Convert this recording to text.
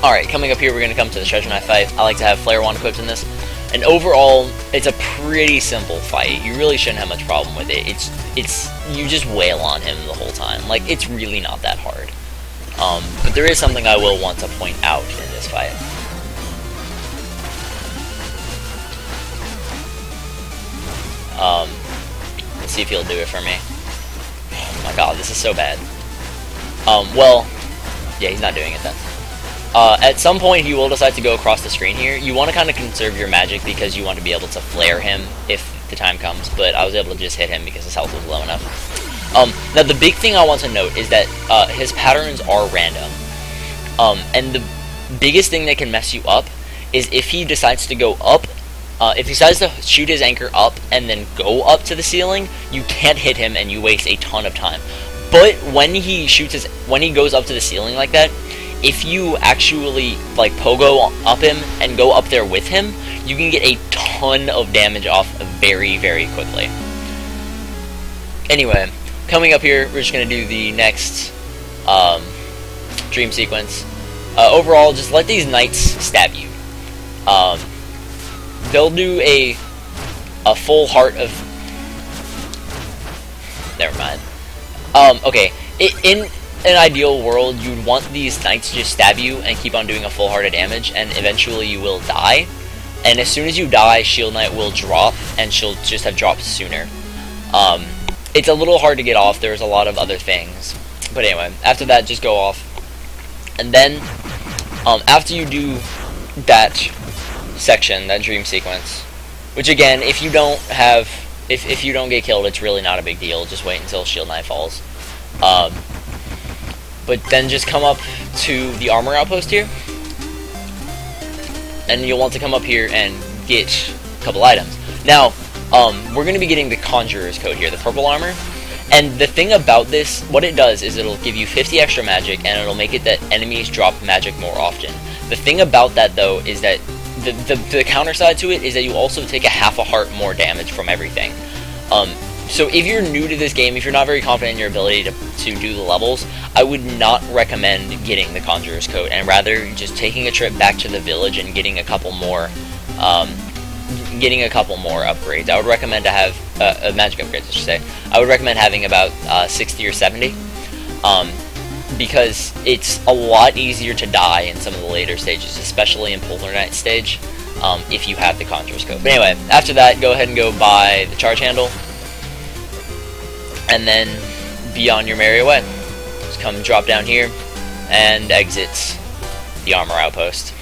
Alright, coming up here, we're going to come to the treasure knife fight. I like to have flare wand equipped in this. And overall, it's a pretty simple fight. You really shouldn't have much problem with it. You just wail on him the whole time. Like, it's really not that hard. But there is something I will want to point out in this fight. Let's see if he'll do it for me. Oh my god, this is so bad. Well, yeah, he's not doing it then. At some point, he will decide to go across the screen here. You want to kind of conserve your magic because you want to be able to flare him if the time comes, but I was able to just hit him because his health was low enough. Now, the big thing I want to note is that his patterns are random. And the biggest thing that can mess you up is if he decides to go up. If he decides to shoot his anchor up and then go up to the ceiling, you can't hit him and you waste a ton of time. But when he goes up to the ceiling like that, if you actually like pogo up him and go up there with him, you can get a ton of damage off very, very quickly. Anyway, coming up here, we're just going to do the next dream sequence. Overall, just let these knights stab you. They'll do a full heart of... Never mind. Okay, in an ideal world, you'd want these knights to just stab you and keep on doing a full heart of damage, and eventually you will die. And as soon as you die, Shield Knight will drop, and she'll just have dropped sooner. It's a little hard to get off, there's a lot of other things. But anyway, after that, just go off. And then, after you do that section, that dream sequence, which again, if you don't get killed, it's really not a big deal. Just wait until Shield Knight falls. But then just come up to the armor outpost here, and you'll want to come up here and get a couple items. Now, we're going to be getting the Conjurer's Coat here, the purple armor. And the thing about this, what it does is it'll give you 50 extra magic, and it'll make it that enemies drop magic more often. The thing about that, though, is that the counter side to it is that you also take a half a heart more damage from everything. So if you're new to this game, if you're not very confident in your ability to do the levels, I would not recommend getting the Conjurer's Coat, and rather just taking a trip back to the village and getting a couple more upgrades. I would recommend to have magic upgrades, I should say. I would recommend having about 60 or 70, because it's a lot easier to die in some of the later stages, especially in Polar Knight stage, if you have the Conjurer's Coat. But anyway, after that, go ahead and go buy the charge handle, and then be on your merry way. Just come drop down here and exit the armor outpost.